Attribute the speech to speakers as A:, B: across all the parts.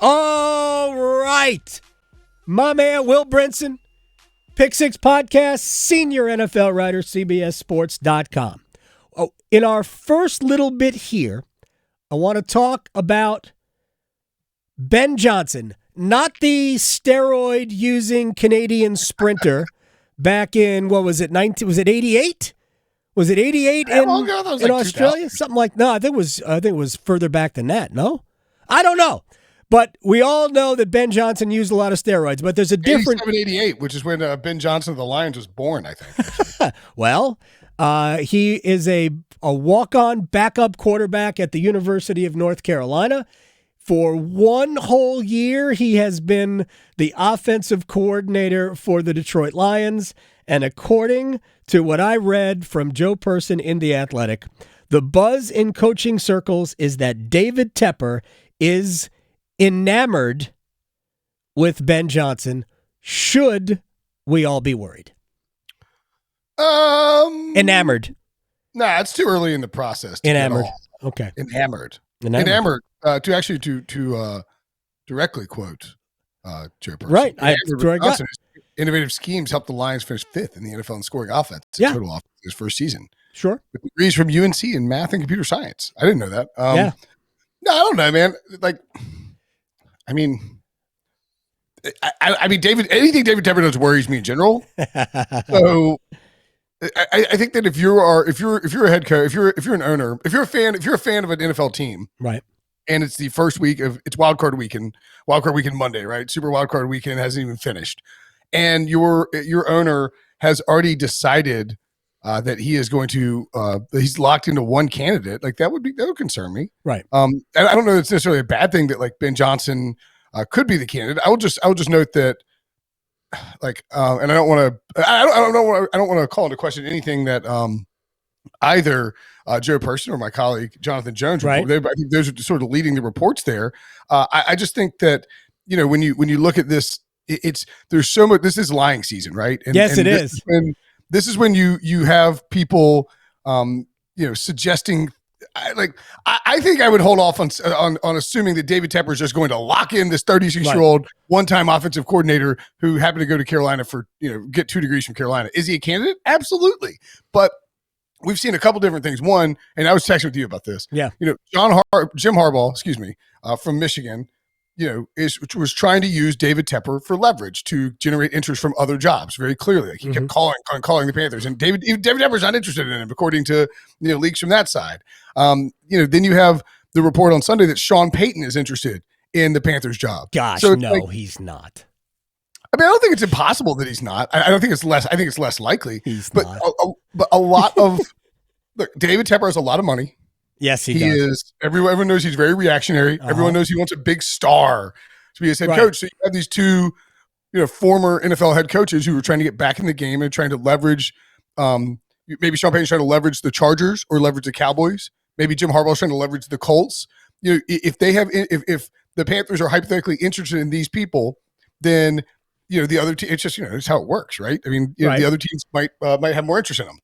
A: All right. My man, Will Brinson, Pick Six Podcast, senior NFL writer, CBSSports.com. Oh, in our first little bit here, I want to talk about Ben Johnson, not the steroid-using Canadian sprinter back in, what was it, 88? Was it 88 in Australia? Something like, no, I think it was further back than that, no? I don't know. But we all know that Ben Johnson used a lot of steroids, but there's a different...
B: 88, which is when Ben Johnson of the Lions was born, I think.
A: Well, he is a walk-on backup quarterback at the University of North Carolina. For one whole year, he has been the offensive coordinator for the Detroit Lions. And according to what I read from Joe Person in The Athletic, the buzz in coaching circles is that David Tepper is enamored with Ben Johnson. Should we all be worried? Enamored.
B: Nah, it's too early in the process.
A: Enamored. Okay.
B: Enamored. To directly quote Joe Person.
A: Right.
B: Innovative schemes helped the Lions finish fifth in the NFL in scoring offense. Total offense his first season.
A: Sure.
B: With degrees from UNC in math and computer science. I didn't know that. No, I don't know, man. Anything David Tepper does worries me in general. So I think that if you're a head coach, if you're an owner, if you're a fan of an NFL team,
A: right,
B: and it's the first week of it's wild card weekend Monday, right? Super wild card weekend hasn't even finished, and your owner has already decided that he is going to he's locked into one candidate. Like that would concern me,
A: right?
B: And I don't know. It's necessarily a bad thing that like Ben Johnson could be the candidate. I will just note that. And I don't want to call into question anything that either Joe Person or my colleague Jonathan Jones
A: right.
B: I think those are sort of leading the reports there. I just think that when you look at this, there's so much. This is lying season, right?
A: Yes, it is.
B: This is when you have people suggesting. I think I would hold off on assuming that David Tepper is just going to lock in this 36-year-old one-time offensive coordinator who happened to go to Carolina for get 2 degrees from Carolina. Is he a candidate? Absolutely, but we've seen a couple different things. One, and I was texting with you about this.
A: Yeah,
B: Jim Harbaugh, from Michigan, was trying to use David Tepper for leverage to generate interest from other jobs. Very clearly, like he kept calling the Panthers, and David Tepper's not interested in him, according to leaks from that side. Then you have the report on Sunday that Sean Peyton is interested in the Panthers job.
A: Gosh, so no, he's not.
B: I mean, I don't think it's impossible that he's not. I don't think it's less. I think it's less likely.
A: He's
B: not. But a lot of look, David Tepper has a lot of money.
A: Yes, he
B: does. Is. Everyone knows he's very reactionary. Everyone knows he wants a big star to be his head coach. So you have these two, former NFL head coaches who are trying to get back in the game and trying to leverage. Maybe Sean Payton's trying to leverage the Chargers or leverage the Cowboys. Maybe Jim Harbaugh's trying to leverage the Colts. If the Panthers are hypothetically interested in these people, then the other team. It's just it's how it works, right? I mean, the other teams might have more interest in them.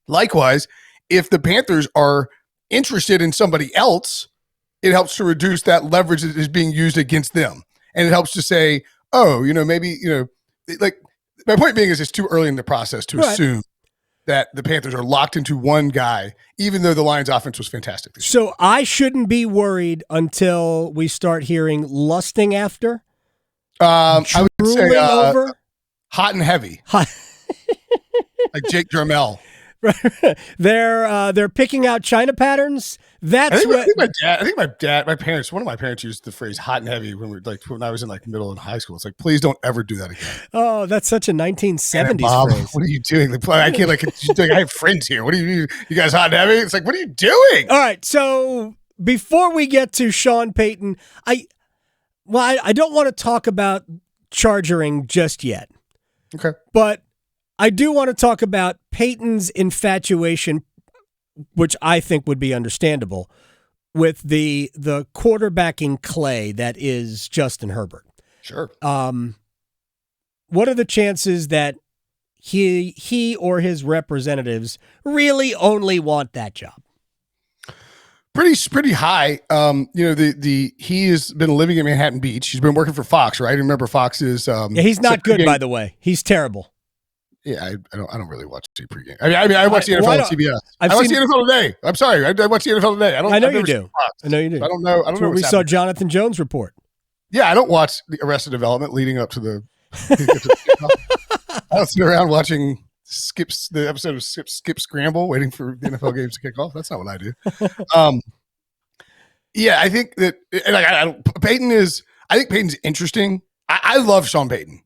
B: Likewise, if the Panthers are interested in somebody else, it helps to reduce that leverage that is being used against them. And it helps to say, maybe, like my point being is it's too early in the process to assume that the Panthers are locked into one guy, even though the Lions offense was fantastic.
A: So I shouldn't be worried until we start hearing lusting after.
B: I would say
A: over?
B: Hot and heavy. Like Jake Jarmel.
A: They're picking out China patterns.
B: I think my parents, one of my parents used the phrase hot and heavy when I was in middle and high school. It's like, please don't ever do that again.
A: Oh, that's such a 1970s
B: Mom,
A: phrase.
B: What are you doing? I can't I have friends here. What are you guys hot and heavy? It's like, what are you doing?
A: All right. So before we get to Sean Peyton, I don't want to talk about chargering just yet.
B: Okay.
A: But I do want to talk about Peyton's infatuation, which I think would be understandable, with the quarterbacking clay that is Justin Herbert.
B: Sure.
A: What are the chances that he or his representatives really only want that job?
B: Pretty high. He has been living in Manhattan Beach. He's been working for Fox, right? Remember Fox is
A: he's not good, by the way. He's terrible.
B: Yeah, I don't really watch the pregame. I watch the NFL on CBS. I watch the NFL today. I'm sorry, I watch the NFL today.
A: I know you do. I know you do.
B: I don't know.
A: That's where we saw Jonathan Jones report.
B: Yeah, I don't watch the Arrested Development leading up to the. I don't sit around watching the episode of Skip Scramble, waiting for the NFL games to kick off. That's not what I do. Yeah, I think that Peyton is. I think Peyton's interesting. I love Sean Peyton.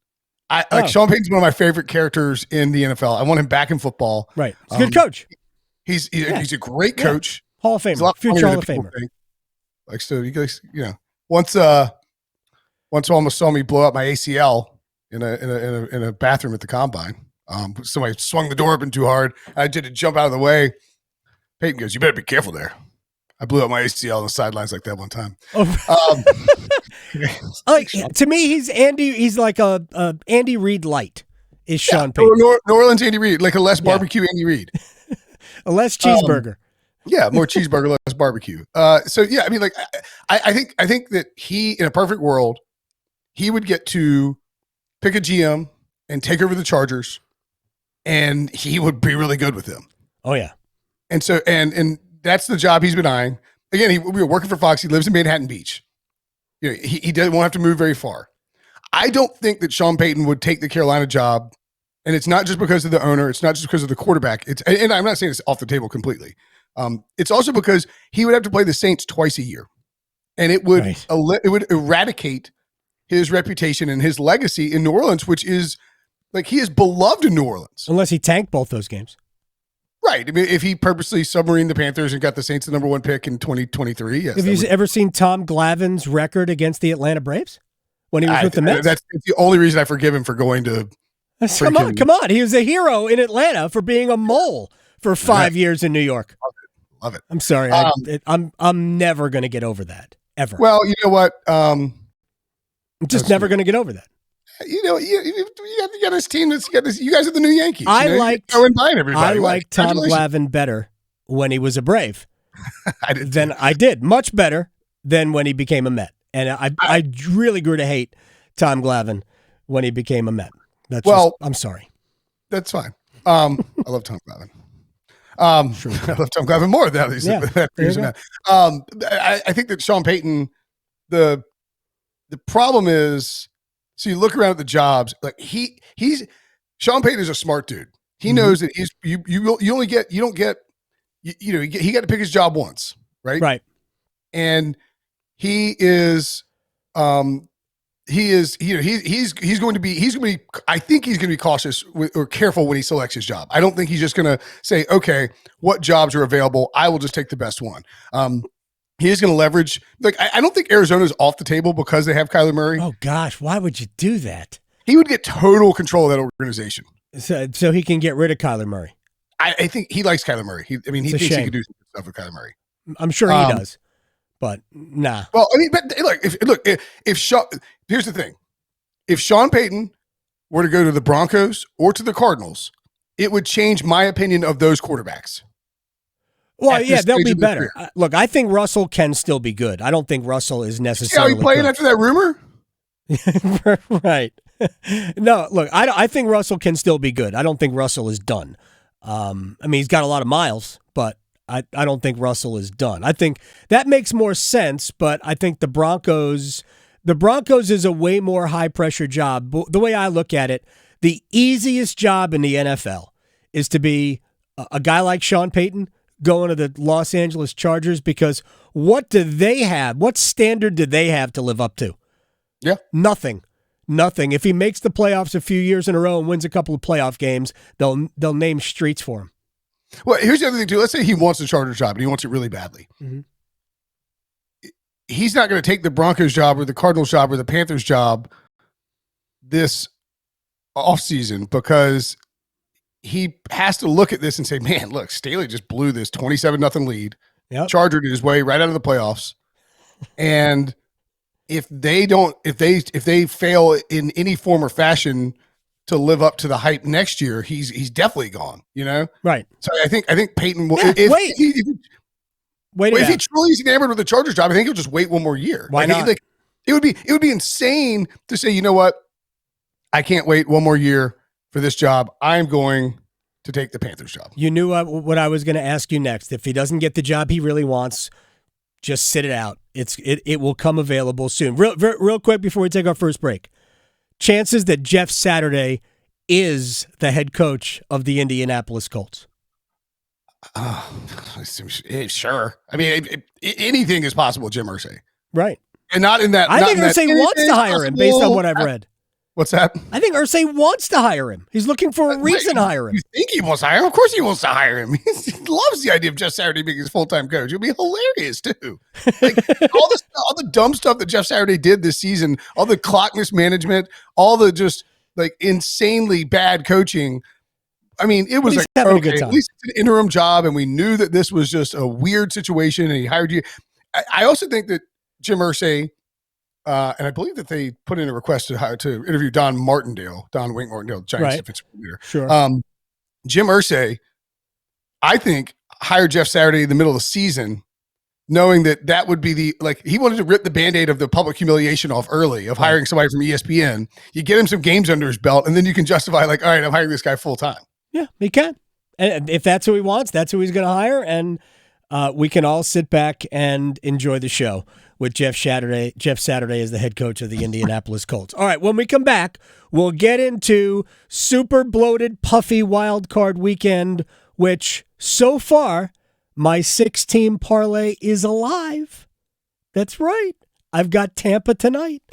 B: Sean Payton's one of my favorite characters in the NFL. I want him back in football.
A: Right. He's a good coach.
B: He's a great coach.
A: Yeah. Hall of Famer. Future Hall of Famer.
B: Once almost saw me blow up my ACL in a bathroom at the combine. Somebody swung the door open too hard. I did to jump out of the way. Peyton goes, "You better be careful there." I blew up my ACL on the sidelines like that one time.
A: To me, he's Andy. He's like a Andy Reid light. Is Sean Peyton?
B: New Orleans Andy Reid, like a less barbecue Andy Reid,
A: a less cheeseburger.
B: More cheeseburger, less barbecue. I think that he, in a perfect world, he would get to pick a GM and take over the Chargers, and he would be really good with them.
A: Oh yeah,
B: and so and that's the job he's been eyeing. Again, we were working for Fox. He lives in Manhattan Beach. He won't have to move very far. I don't think that Sean Payton would take the Carolina job, and it's not just because of the owner. It's not just because of the quarterback. And I'm not saying it's off the table completely. It's also because he would have to play the Saints twice a year, and it would eradicate his reputation and his legacy in New Orleans, which is like he is beloved in New Orleans.
A: Unless he tanked both those games.
B: Right. I mean, if he purposely submarined the Panthers and got the Saints the number 1 pick in 2023, yes.
A: Have you ever seen Tom Glavine's record against the Atlanta Braves when he was with the Mets?
B: That's the only reason I forgive him for going to.
A: Come on. He was a hero in Atlanta for being a mole for 5 years in New York.
B: Love it.
A: I'm sorry. I'm never going to get over that ever.
B: Well, you know what?
A: I'm just never going to get over that.
B: You got this team that's got this. You guys are the new Yankees.
A: I like Tom
B: Congratulations.
A: Glavine better when he was a Brave I did much better than when he became a Met, and I really grew to hate Tom Glavine when he became a Met. I'm sorry.
B: That's fine. I love Tom Glavine. I love Tom Glavine more than that reason. I think that Sean Payton, the problem is. So you look around at the jobs, like Sean Payton is a smart dude. He knows that he got to pick his job once, right?
A: Right.
B: And he's going to be, I think he's going to be cautious or careful when he selects his job. I don't think he's just going to say, okay, what jobs are available? I will just take the best one. He is going to leverage. Like I don't think Arizona's off the table because they have Kyler Murray.
A: Oh gosh, why would you do that?
B: He would get total control of that organization,
A: so he can get rid of Kyler Murray.
B: I think he likes Kyler Murray. He thinks he can do some stuff with Kyler Murray.
A: I'm sure he does, but nah.
B: Well, I mean, but if Sean, here's the thing: if Sean Payton were to go to the Broncos or to the Cardinals, it would change my opinion of those quarterbacks.
A: Well, yeah, they'll be better. Look, I think Russell can still be good. I don't think Russell is necessarily.
B: See how he playing after that rumor?
A: Right. No, look, I think Russell can still be good. I don't think Russell is done. I mean, he's got a lot of miles, but I don't think Russell is done. I think that makes more sense, but I think the Broncos is a way more high-pressure job. The way I look at it, the easiest job in the NFL is to be a guy like Sean Payton, going to the Los Angeles Chargers, because what do they have? What standard do they have to live up to?
B: Yeah.
A: Nothing. If he makes the playoffs a few years in a row and wins a couple of playoff games, they'll name streets for him.
B: Well, here's the other thing, too. Let's say he wants a Chargers job and he wants it really badly.
A: Mm-hmm.
B: He's not going to take the Broncos job or the Cardinals job or the Panthers job this offseason because he has to look at this and say, man, look, Staley just blew this 27-0 lead, chargered his way right out of the playoffs. And if they fail in any form or fashion to live up to the hype next year, he's definitely gone, you know?
A: Right.
B: So I think Peyton will.
A: Wait
B: if he truly is enamored with the Chargers job, I think he'll just wait one more year.
A: Why not?
B: It would be insane to say, you know what? I can't wait one more year for this job. I'm going to take the Panthers job.
A: You knew what I was going to ask you next. If he doesn't get the job he really wants, just sit it out. It will come available soon. Real quick before we take our first break. Chances that Jeff Saturday is the head coach of the Indianapolis Colts.
B: Sure. I mean, anything is possible, Jim Irsay.
A: Right.
B: And not in that.
A: I think Irsay wants to hire him based on what I've read.
B: What's that?
A: I think Irsay wants to hire him. He's looking for a reason to hire him.
B: You think he wants to hire him? Of course he wants to hire him. He loves the idea of Jeff Saturday being his full-time coach. It'll be hilarious, too. Like, all the dumb stuff that Jeff Saturday did this season, all the clock mismanagement, all the just, like, insanely bad coaching. I mean, it was like, okay, at least it's an interim job, and we knew that this was just a weird situation, and he hired you. I also think that Jim Irsay, and I believe that they put in a request to interview Don Wink Martindale, Giants defensive leader.
A: Sure.
B: Jim Irsay, I think, hired Jeff Saturday in the middle of the season, knowing that would be he wanted to rip the Band-Aid of the public humiliation off early of hiring somebody from ESPN. You get him some games under his belt, and then you can justify, like, all right, I'm hiring this guy full time.
A: Yeah, he can. And if that's who he wants, that's who he's going to hire, and we can all sit back and enjoy the show with Jeff Saturday as the head coach of the Indianapolis Colts. All right, when we come back, we'll get into super bloated, puffy wild card weekend, which so far, my 6-team parlay is alive. That's right. I've got Tampa tonight.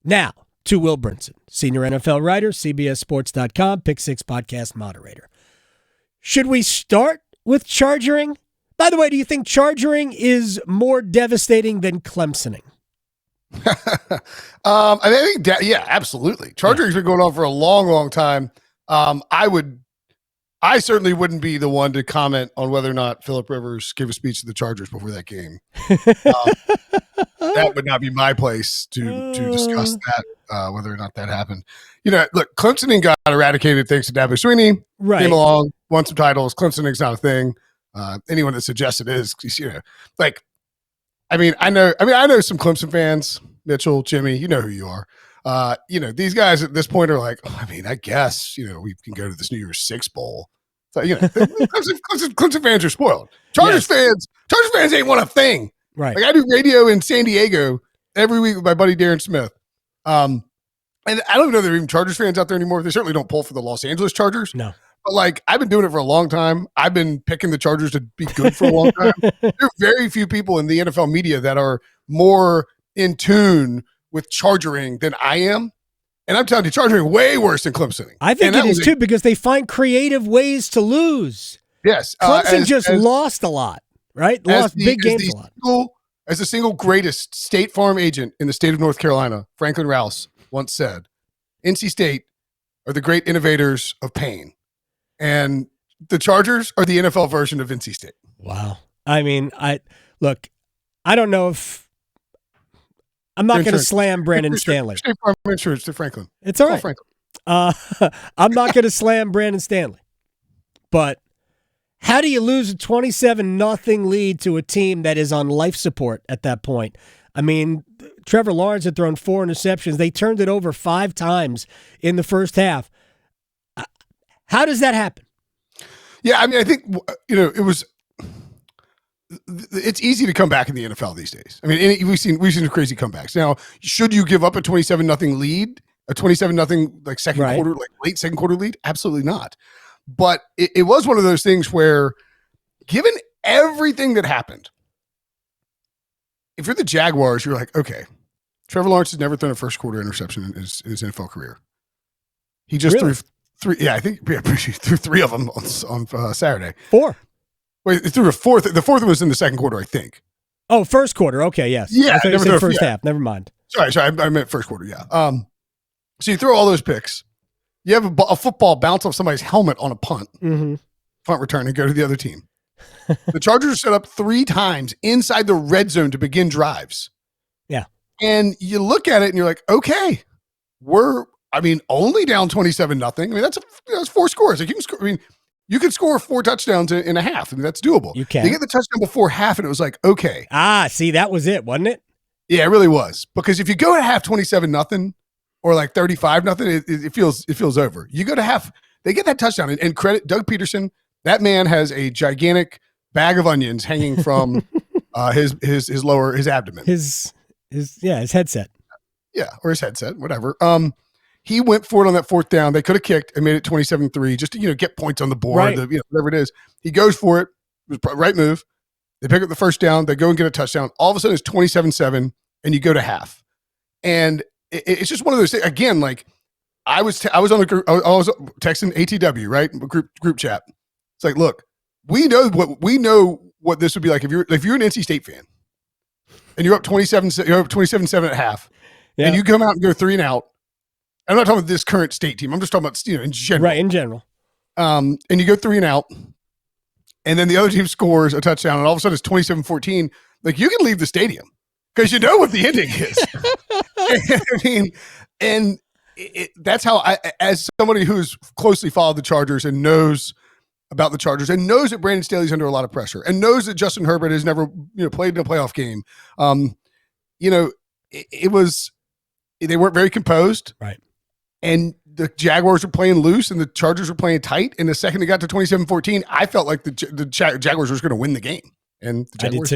A: Now, to Will Brinson, senior NFL writer, CBSSports.com, Pick Six podcast moderator. Should we start with chargering? By the way, do you think chargering is more devastating than Clemson-ing?
B: I think, yeah, absolutely. Chargering's been going on for a long, long time. I certainly wouldn't be the one to comment on whether or not Phillip Rivers gave a speech to the Chargers before that game. That would not be my place to discuss that, whether or not that happened. You know, look, Clemson-ing got eradicated thanks to Dabo Swinney.
A: Right.
B: Came along, won some titles. Clemson-ing's not a thing. Anyone that suggests it is, you know, like, I know some Clemson fans, Mitchell, Jimmy, you know who you are. You know, these guys at this point are like, I guess, you know, we can go to this New Year's Six bowl. So, you know, Clemson fans are spoiled. Chargers fans ain't won a thing.
A: Right.
B: Like, I do radio in San Diego every week with my buddy Darren Smith. And I don't know if there are even Chargers fans out there anymore. They certainly don't pull for the Los Angeles Chargers.
A: No.
B: But, like, I've been doing it for a long time. I've been picking the Chargers to be good for a long time. There are very few people in the NFL media that are more in tune with chargering than I am. And I'm telling you, chargering way worse than Clemson.
A: I think it is, too, because they find creative ways to lose.
B: Yes.
A: Clemson lost a lot, right? Lost big games a lot.
B: As the single greatest State Farm agent in the state of North Carolina, Franklin Rouse once said, NC State are the great innovators of pain. And the Chargers are the NFL version of NC State.
A: Wow. I mean, I don't know if I'm not going to slam Brandon Stanley.
B: State Farm Insurance to Franklin.
A: It's all right.
B: Franklin.
A: I'm not going to slam Brandon Stanley. But how do you lose a 27-0 lead to a team that is on life support at that point? I mean, Trevor Lawrence had thrown 4 interceptions. They turned it over 5 times in the first half. How does that happen?
B: Yeah, I mean, I think, you know, it's easy to come back in the NFL these days. I mean, we've seen crazy comebacks. Now, should you give up a 27-0 lead, a 27-0 like second quarter, like late second quarter lead? Absolutely not. But it was one of those things where, given everything that happened, if you're the Jaguars, you're like, okay, Trevor Lawrence has never thrown a first quarter interception in his NFL career. He just threw 3. Yeah, I think he threw 3 of them on Saturday. 4. Wait, he threw a 4th. The 4th was in the second quarter, I think.
A: Oh, first quarter. Okay, yes.
B: Yeah,
A: I thought you said first half. Never mind.
B: Sorry, I meant first quarter. Yeah. So you throw all those picks. You have a football bounce off somebody's helmet on a punt, punt return, and go to the other team. The Chargers are set up 3 times inside the red zone to begin drives.
A: Yeah.
B: And you look at it and you're like, okay, only down 27-0. I mean, that's 4 scores. Like, you can score. I mean, You could score 4 touchdowns in a half. I mean, that's doable.
A: You can.
B: They get the touchdown before half, and it was like, okay.
A: See, that was it, wasn't it?
B: Yeah, it really was. Because if you go to half 27-0 or like 35-0, it feels over. You go to half, they get that touchdown, and credit Doug Peterson. That man has a gigantic bag of onions hanging from his abdomen.
A: His headset.
B: Yeah, or his headset, whatever. He went for it on that 4th down. They could have kicked and made it 27-3 just to get points on the board,
A: right.
B: Whatever it is. He goes for it. It was right move. They pick up the 1st down. They go and get a touchdown. All of a sudden, it's 27-7, and you go to half. And it's just one of those things. Again, like I was on a group. I was texting ATW, right? Group chat. It's like, look, we know what this would be like if you're an NC State fan, and you're up 27-7 at half, and you come out and go 3 and out. I'm not talking about this current state team. I'm just talking about in general.
A: Right, in general.
B: And you go 3 and out, and then the other team scores a touchdown, and all of a sudden it's 27-14. Like, you can leave the stadium because you know what the ending is. I mean, and that's how as somebody who's closely followed the Chargers and knows about the Chargers and knows that Brandon Staley's under a lot of pressure and knows that Justin Herbert has never played in a playoff game. They weren't very composed.
A: Right.
B: And the Jaguars were playing loose and the Chargers were playing tight. And the second they got to 27-14, I felt like the Jaguars were going to win the game. And the Jaguars,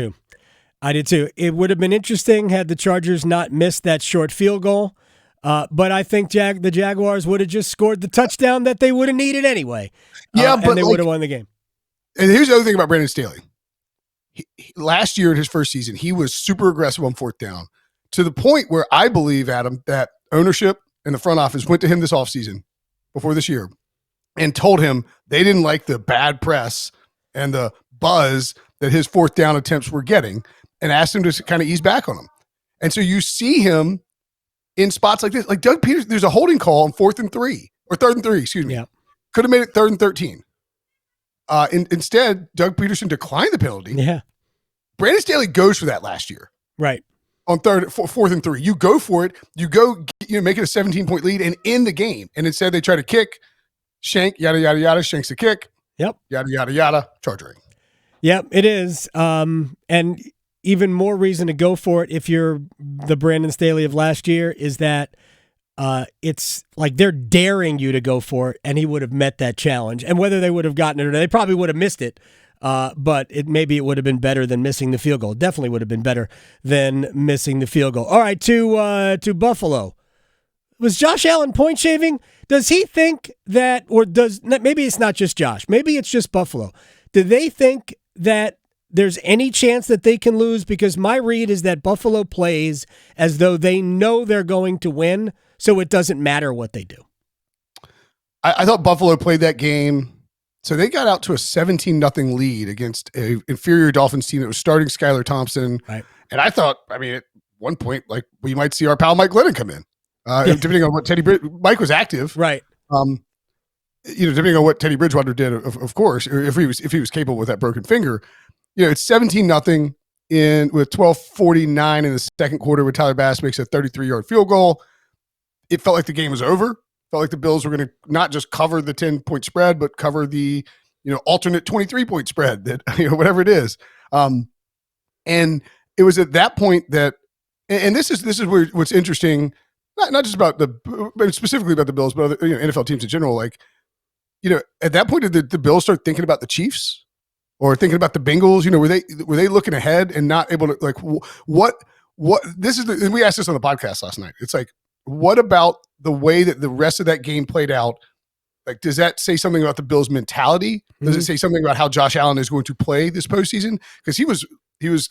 A: I did too. It would have been interesting had the Chargers not missed that short field goal. But I think the Jaguars would have just scored the touchdown that they would have needed anyway. And they would have won the game.
B: And here's the other thing about Brandon Staley. Last year in his first season, he was super aggressive on 4th down to the point where I believe, Adam, that ownership and the front office went to him this offseason before this year and told him they didn't like the bad press and the buzz that his 4th down attempts were getting and asked him to kind of ease back on them. And so you see him in spots like this, like Doug Peterson, there's a holding call on 4th and 3 or 3rd and 3, excuse me.
A: Yeah.
B: Could have made it 3rd and 13. Instead, Doug Peterson declined the penalty.
A: Yeah.
B: Brandon Staley goes for that last year.
A: Right.
B: On 4th and 3. You go for it. You go, make it a 17-point lead and end the game. And instead they try to kick, shank, yada, yada, yada, shanks the kick.
A: Yep.
B: Yada, yada, yada, charging.
A: Yep, it is. And even more reason to go for it if you're the Brandon Staley of last year is that it's like they're daring you to go for it, and he would have met that challenge. And whether they would have gotten it or not, they probably would have missed it. But maybe it would have been better than missing the field goal. Definitely would have been better than missing the field goal. All right, to Buffalo. Was Josh Allen point shaving? Does he think that, or maybe it's not just Josh, maybe it's just Buffalo. Do they think that there's any chance that they can lose? Because my read is that Buffalo plays as though they know they're going to win, so it doesn't matter what they do.
B: I thought Buffalo played that game. So they got out to a 17-0 lead against a inferior Dolphins team that was starting Skylar Thompson. Right. And I thought, at one point, like, we might see our pal Mike Glennon come in, depending on what Mike was active.
A: Right.
B: Depending on what Teddy Bridgewater did, of course, or if he was capable with that broken finger. It's 17-0 with 12:49 in the second quarter when Tyler Bass makes a 33-yard field goal. It felt like the game was over. Felt like the Bills were going to not just cover the 10-point spread, but cover the, alternate 23-point spread that, whatever it is. And it was at that point that, and this is where what's interesting, not just about specifically about the Bills, but other NFL teams in general. Like, at that point, did the Bills start thinking about the Chiefs or thinking about the Bengals? Were they looking ahead and not able to, like, what this is? And we asked this on the podcast last night. It's like, what about the way that the rest of that game played out? Like, does that say something about the Bills' mentality? Does it say something about how Josh Allen is going to play this postseason? Because he was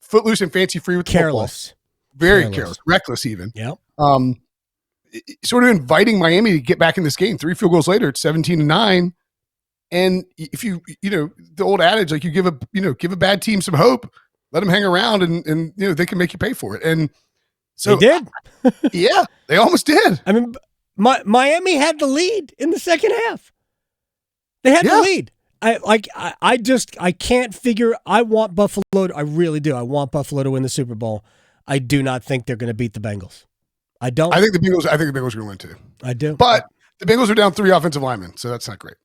B: footloose and fancy free with the
A: careless,
B: football. Very careless, reckless even.
A: Yeah.
B: Sort of inviting Miami to get back in this game. 3 field goals later, it's 17-9. And if the old adage, like, you give a bad team some hope, let them hang around, and they can make you pay for it. And so
A: they did.
B: Yeah, they almost did.
A: I mean, Miami had the lead in the second half. They had the lead. I can't figure. I want Buffalo. I really do. I want Buffalo to win the Super Bowl. I do not think they're going to beat the Bengals. I don't.
B: I think the Bengals are going to win too.
A: I do.
B: But the Bengals are down 3 offensive linemen, so that's not great.